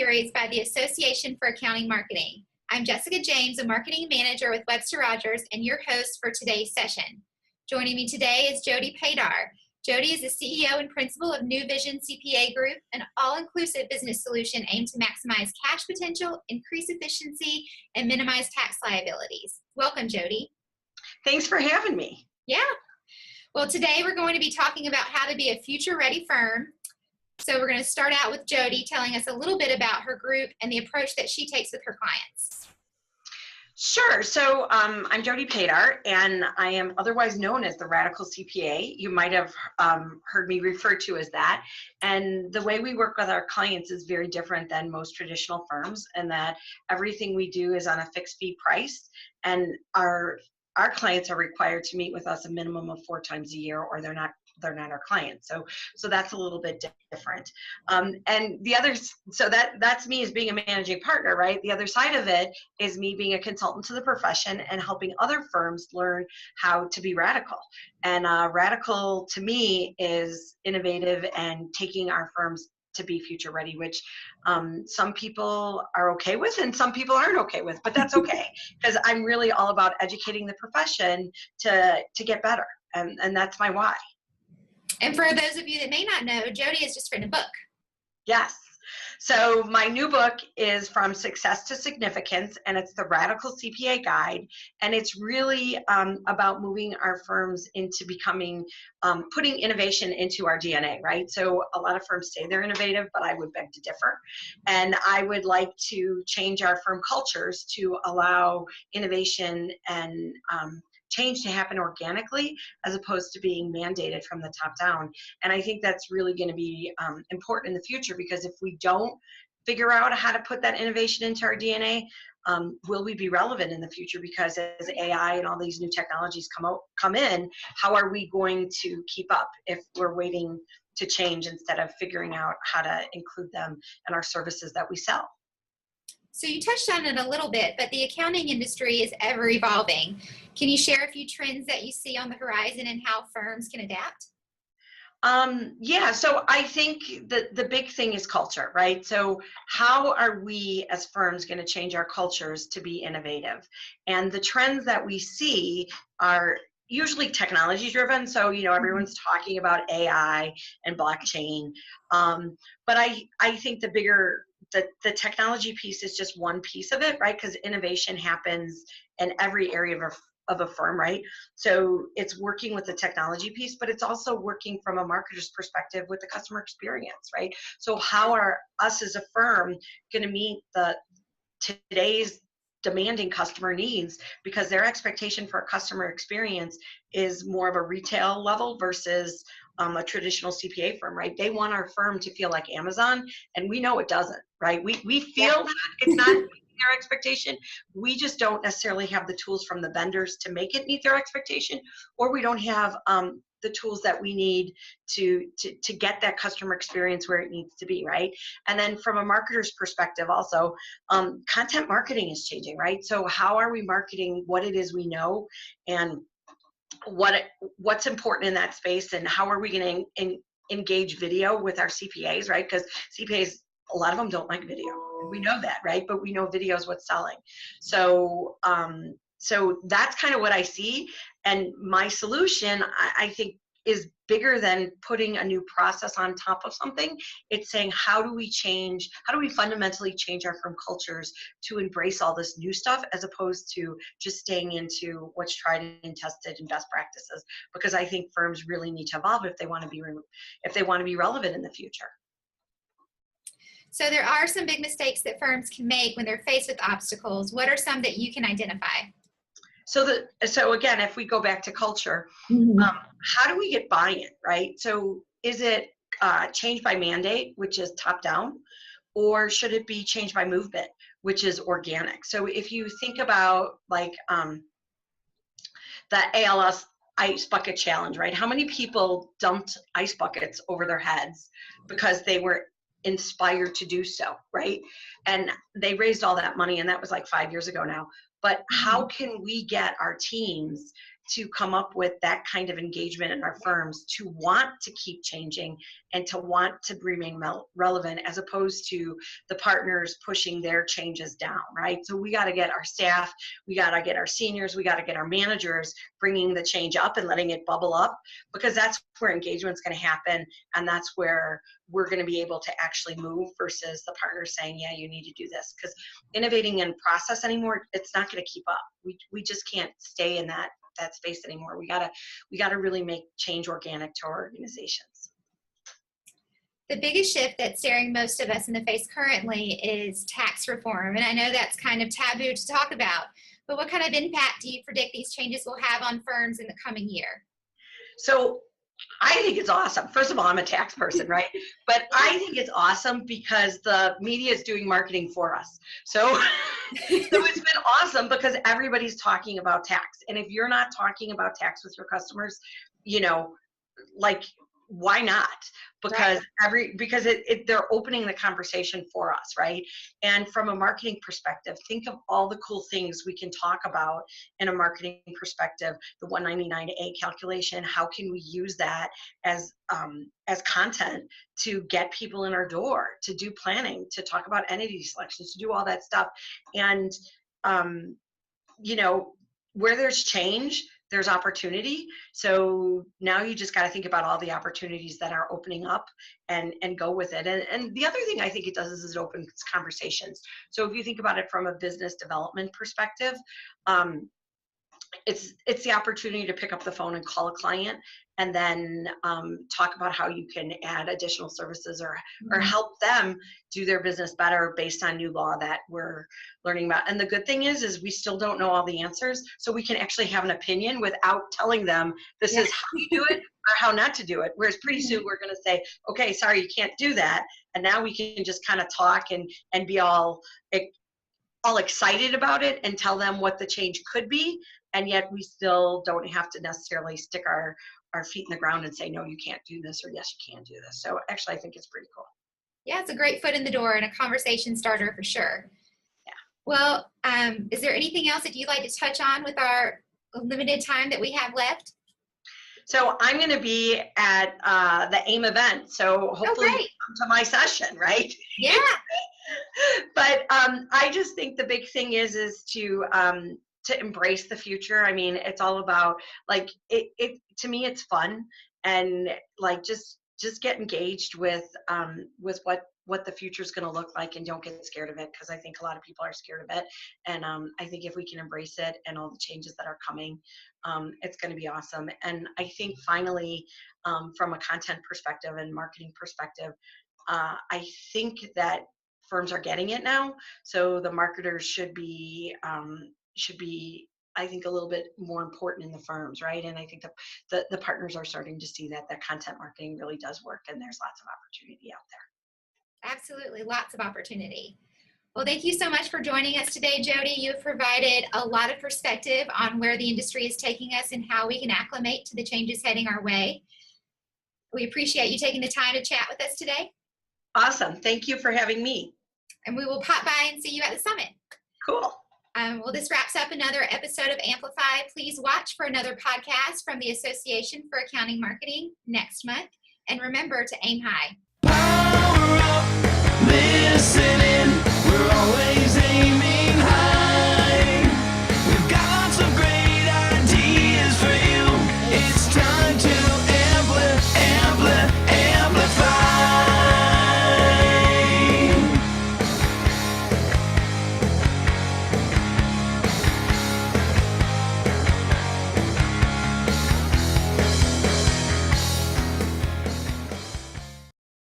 series by the Association for Accounting Marketing. I'm Jessica James, a marketing manager with Webster Rogers, and your host for today's session. Joining me today is Jody Padar. Jody is the CEO and principal of Vision CPA Group, an all-inclusive business solution aimed to maximize cash potential, increase efficiency, and minimize tax liabilities. Welcome, Jody. Thanks for having me. Yeah. Well, today we're going to be talking about how to be a future-ready firm. So we're going to start out with Jody telling us a little bit about her group and the approach that she takes with her clients. Sure. So I'm Jody Padar, and I am otherwise known as the Radical CPA. You might have heard me referred to as that. And the way we work with our clients is very different than most traditional firms, in that everything we do is on a fixed fee price, and our clients are required to meet with us a minimum of 4 times a year, or they're not our clients. So that's a little bit different. And the other, so that's me as being a managing partner, right? The other side of it is me being a consultant to the profession and helping other firms learn how to be radical. And radical to me is innovative and taking our firms to be future ready, which some people are okay with and some people aren't okay with, but that's okay, because I'm really all about educating the profession to get better. And that's my why. And for those of you that may not know, Jody has just written a book. Yes. So my new book is From Success to Significance, and it's the Radical CPA Guide. And it's really about moving our firms into becoming, putting innovation into our DNA, right? So a lot of firms say they're innovative, but I would beg to differ. And I would like to change our firm cultures to allow innovation and change to happen organically, as opposed to being mandated from the top down. And I think that's really going to be important in the future, because if we don't figure out how to put that innovation into our DNA, will we be relevant in the future? Because as AI and all these new technologies come in, how are we going to keep up if we're waiting to change instead of figuring out how to include them in our services that we sell? So you touched on it a little bit, but the accounting industry is ever evolving. Can you share a few trends that you see on the horizon and how firms can adapt? Yeah, so I think the big thing is culture, right? So how are we as firms going to change our cultures to be innovative? And the trends that we see are usually technology driven. So, everyone's talking about AI and blockchain. But I think the technology piece is just one piece of it, right? Because innovation happens in every area of a firm, right? So it's working with the technology piece, but it's also working from a marketer's perspective with the customer experience, right? So how are us as a firm going to meet today's demanding customer needs, because their expectation for a customer experience is more of a retail level versus a traditional CPA firm, right? They want our firm to feel like Amazon, and we know it doesn't, right? We feel that it's not meeting their expectation. We just don't necessarily have the tools from the vendors to make it meet their expectation, or we don't have the tools that we need to get that customer experience where it needs to be, right? And then from a marketer's perspective also, content marketing is changing, right? So how are we marketing what it is we know, and what's important in that space, and how are we going to engage video with our CPAs, right? Because CPAs, a lot of them don't like video. We know that, right? But we know video is what's selling. So that's kind of what I see. And my solution, I think, is bigger than putting a new process on top of something. It's saying, how do we fundamentally change our firm cultures to embrace all this new stuff, as opposed to just staying into what's tried and tested and best practices? Because I think firms really need to evolve if they want to be relevant in the future. So there are some big mistakes that firms can make when they're faced with obstacles. What are some that you can identify? So again, if we go back to culture, how do we get buy-in, right? So is it change by mandate, which is top down, or should it be change by movement, which is organic? So if you think about like the ALS ice bucket challenge, right? How many people dumped ice buckets over their heads because they were inspired to do so, right? And they raised all that money, and that was like 5 years ago now. but how can we get our teams to come up with that kind of engagement in our firms to want to keep changing and to want to remain relevant, as opposed to the partners pushing their changes down, right? So we got to get our staff, we got to get our seniors, we got to get our managers bringing the change up and letting it bubble up, because that's where engagement's going to happen, and that's where we're going to be able to actually move, versus the partners saying, yeah, you need to do this. Because innovating in process anymore, it's not going to keep up. We just can't stay in that space anymore. We gotta really make change organic to our organizations. The biggest shift that's staring most of us in the face currently is tax reform. And I know that's kind of taboo to talk about, but what kind of impact do you predict these changes will have on firms in the coming year? So I think it's awesome. First of all, I'm a tax person, right? But I think it's awesome because the media is doing marketing for us. So it's been awesome because everybody's talking about tax. And if you're not talking about tax with your customers, like, why not? Because they're opening the conversation for us, right? And from a marketing perspective, think of all the cool things we can talk about in a marketing perspective. The 199A calculation, how can we use that as content to get people in our door, to do planning, to talk about entity selections, to do all that stuff. And where there's change, there's opportunity. So now you just got to think about all the opportunities that are opening up and go with it. And the other thing I think it does is it opens conversations. So if you think about it from a business development perspective, it's the opportunity to pick up the phone and call a client, and then talk about how you can add additional services or help them do their business better based on new law that we're learning about. And the good thing is we still don't know all the answers, so we can actually have an opinion without telling them this is how you do it or how not to do it. Whereas pretty soon we're going to say, okay, sorry, you can't do that. And now we can just kind of talk and be all excited about it and tell them what the change could be. And yet we still don't have to necessarily stick our feet in the ground and say, no, you can't do this, or yes, you can do this. So actually, I think it's pretty cool. Yeah, it's a great foot in the door and a conversation starter for sure. Yeah. Well, is there anything else that you'd like to touch on with our limited time that we have left? So I'm going to be at the AIM event. So hopefully you come to my session, right? Yeah. But I just think the big thing is to embrace the future. I mean, it's all about, like, it to me, it's fun, and like just get engaged with what the future is going to look like, and don't get scared of it, because I think a lot of people are scared of it. And I think if we can embrace it and all the changes that are coming, it's going to be awesome. And I think finally, from a content perspective and marketing perspective, I think that firms are getting it now. So the marketers should be, I think, a little bit more important in the firms, right? And I think the partners are starting to see that content marketing really does work, and there's lots of opportunity out there. Absolutely, lots of opportunity. Well, thank you so much for joining us today, Jody. You have provided a lot of perspective on where the industry is taking us and how we can acclimate to the changes heading our way. We appreciate you taking the time to chat with us today. Awesome. Thank you for having me. And we will pop by and see you at the summit. Cool. Well, this wraps up another episode of Amplify. Please watch for another podcast from the Association for Accounting Marketing next month. And remember to aim high. Power up, listening, we're always aiming.